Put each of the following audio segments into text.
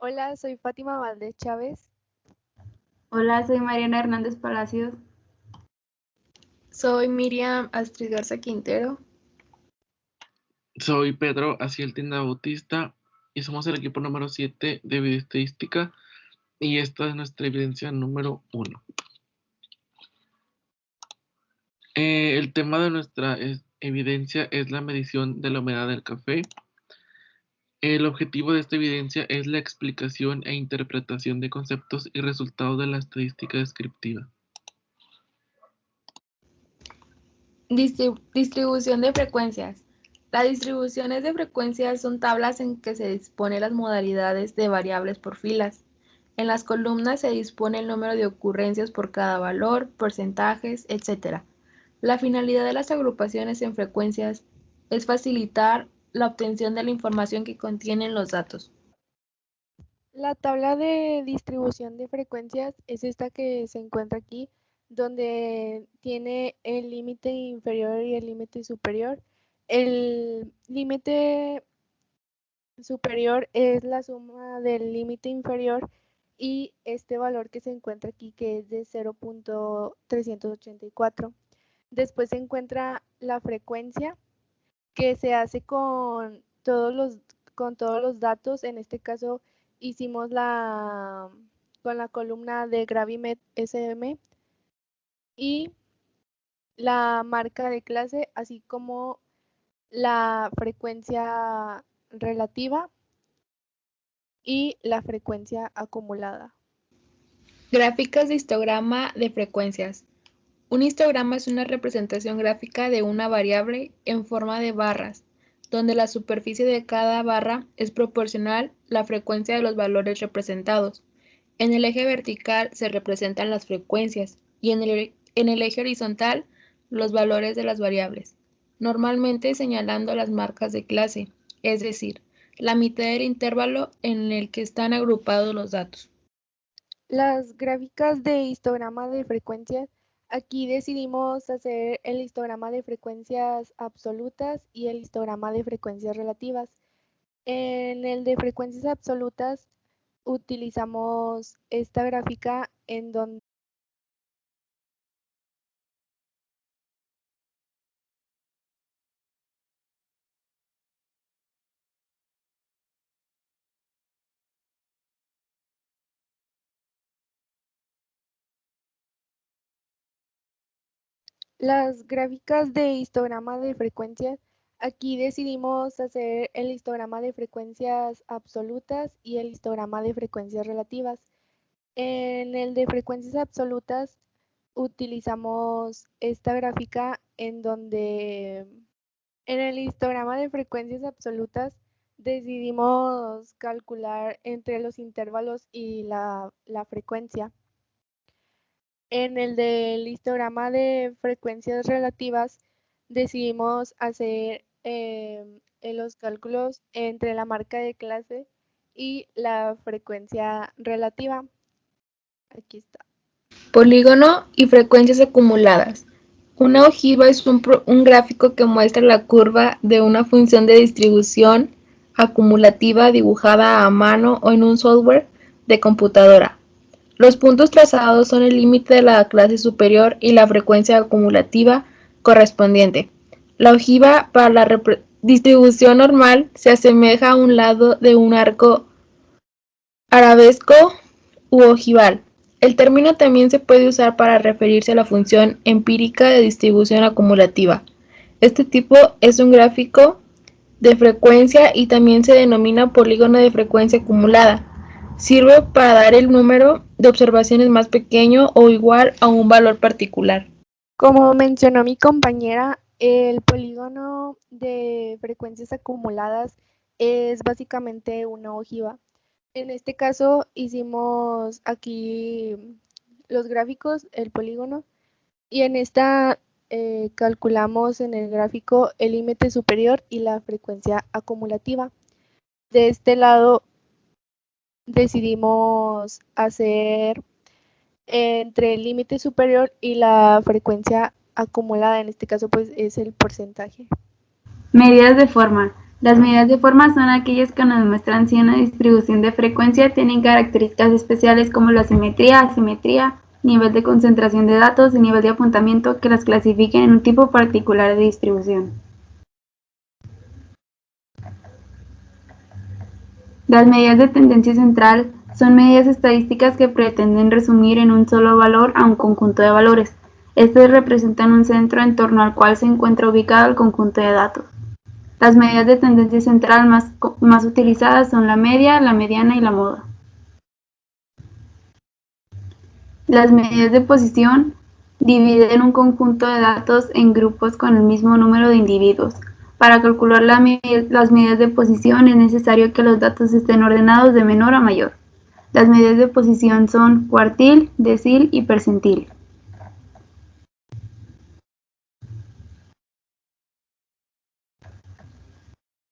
Hola, soy Fátima Valdés Chávez. Hola, soy Mariana Hernández Palacios. Soy Miriam Astrid Garza Quintero. Soy Pedro Aciel Tinda Bautista y somos el equipo número 7 de Videoestadística y esta es nuestra evidencia número 1. El tema de nuestra evidencia es la medición de la humedad del café. El objetivo de esta evidencia es la explicación e interpretación de conceptos y resultados de la estadística descriptiva. Distribución de frecuencias. Las distribuciones de frecuencias son tablas en que se disponen las modalidades de variables por filas. En las columnas se dispone el número de ocurrencias por cada valor, porcentajes, etc. La finalidad de las agrupaciones en frecuencias es facilitar la obtención de la información que contienen los datos. La tabla de distribución de frecuencias es esta que se encuentra aquí, donde tiene el límite inferior y el límite superior. El límite superior es la suma del límite inferior y este valor que se encuentra aquí, que es de 0.384. Después se encuentra la frecuencia, que se hace con todos los datos. En este caso hicimos con la columna de Gravimet SM y la marca de clase, así como la frecuencia relativa y la frecuencia acumulada. Gráficas de histograma de frecuencias. Un histograma es una representación gráfica de una variable en forma de barras, donde la superficie de cada barra es proporcional a la frecuencia de los valores representados. En el eje vertical se representan las frecuencias y en el eje horizontal los valores de las variables, normalmente señalando las marcas de clase, es decir, la mitad del intervalo en el que están agrupados los datos. Las gráficas de histograma de frecuencias, aquí decidimos hacer el histograma de frecuencias absolutas y el histograma de frecuencias relativas. En el de frecuencias absolutas utilizamos esta gráfica en donde las gráficas de histograma de frecuencias, aquí decidimos hacer el histograma de frecuencias absolutas y el histograma de frecuencias relativas. En el de frecuencias absolutas utilizamos esta gráfica en donde en el histograma de frecuencias absolutas decidimos calcular entre los intervalos y la frecuencia. En el del histograma de frecuencias relativas decidimos hacer los cálculos entre la marca de clase y la frecuencia relativa. Aquí está. Polígono y frecuencias acumuladas. Una ojiva es un gráfico que muestra la curva de una función de distribución acumulativa dibujada a mano o en un software de computadora. Los puntos trazados son el límite de la clase superior y la frecuencia acumulativa correspondiente. La ojiva para la distribución normal se asemeja a un lado de un arco arabesco u ojival. El término también se puede usar para referirse a la función empírica de distribución acumulativa. Este tipo es un gráfico de frecuencia y también se denomina polígono de frecuencia acumulada. Sirve para dar el número de observaciones más pequeño o igual a un valor particular. Como mencionó mi compañera, el polígono de frecuencias acumuladas es básicamente una ojiva. En este caso hicimos aquí los gráficos, el polígono, y en esta calculamos en el gráfico el límite superior y la frecuencia acumulativa. De este lado decidimos hacer entre el límite superior y la frecuencia acumulada, en este caso pues es el porcentaje. Medidas de forma. Las medidas de forma son aquellas que nos muestran si una distribución de frecuencia tiene características especiales como la simetría, asimetría, nivel de concentración de datos y nivel de apuntamiento que las clasifiquen en un tipo particular de distribución. Las medidas de tendencia central son medidas estadísticas que pretenden resumir en un solo valor a un conjunto de valores. Estas representan un centro en torno al cual se encuentra ubicado el conjunto de datos. Las medidas de tendencia central más utilizadas son la media, la mediana y la moda. Las medidas de posición dividen un conjunto de datos en grupos con el mismo número de individuos. Para calcular las medidas de posición es necesario que los datos estén ordenados de menor a mayor. Las medidas de posición son cuartil, decil y percentil.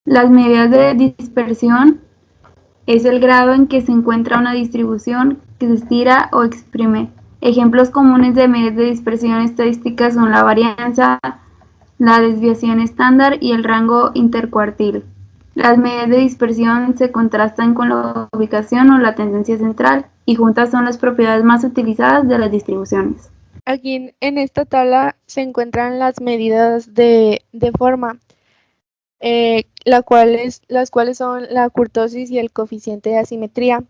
Las medidas de dispersión es el grado en que se encuentra una distribución que se estira o exprime. Ejemplos comunes de medidas de dispersión estadística son la varianza, la desviación estándar y el rango intercuartil. Las medidas de dispersión se contrastan con la ubicación o la tendencia central y juntas son las propiedades más utilizadas de las distribuciones. Aquí en esta tabla se encuentran las medidas de forma, las cuales son la kurtosis y el coeficiente de asimetría.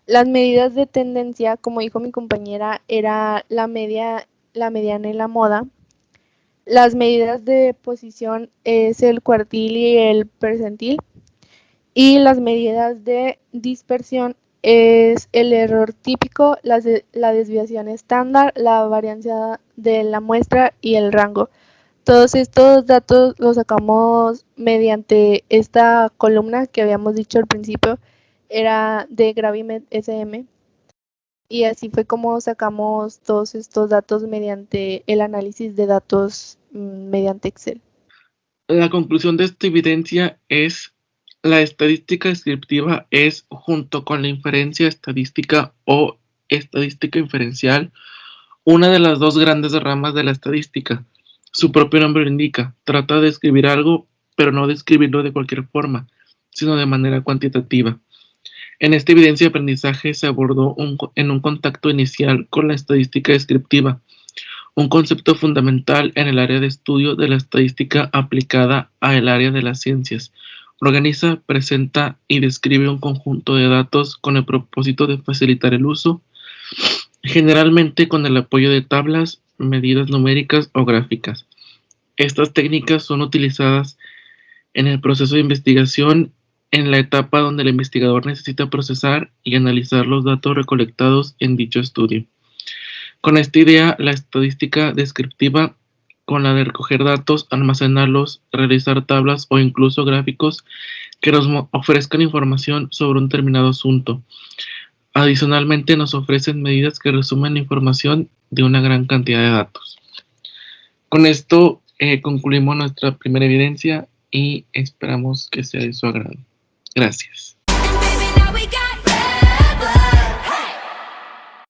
Las medidas de tendencia, como dijo mi compañera, era la media, la mediana y la moda. Las medidas de posición es el cuartil y el percentil. Y las medidas de dispersión es el error típico, la desviación estándar, la varianza de la muestra y el rango. Todos estos datos los sacamos mediante esta columna que habíamos dicho al principio, era de Gravimet SM. Y así fue como sacamos todos estos datos mediante el análisis de datos mediante Excel. La conclusión de esta evidencia es: la estadística descriptiva es, junto con la inferencia estadística o estadística inferencial, una de las dos grandes ramas de la estadística. Su propio nombre lo indica, trata de describir algo, pero no describirlo de cualquier forma, sino de manera cuantitativa. En esta evidencia de aprendizaje se abordó en un contacto inicial con la estadística descriptiva, un concepto fundamental en el área de estudio de la estadística aplicada al área de las ciencias. Organiza, presenta y describe un conjunto de datos con el propósito de facilitar el uso, generalmente con el apoyo de tablas, medidas numéricas o gráficas. Estas técnicas son utilizadas en el proceso de investigación en la etapa donde el investigador necesita procesar y analizar los datos recolectados en dicho estudio. Con esta idea, la estadística descriptiva, con la de recoger datos, almacenarlos, realizar tablas o incluso gráficos que nos ofrezcan información sobre un determinado asunto. Adicionalmente, nos ofrecen medidas que resumen la información de una gran cantidad de datos. Con esto concluimos nuestra primera evidencia y esperamos que sea de su agrado. Gracias.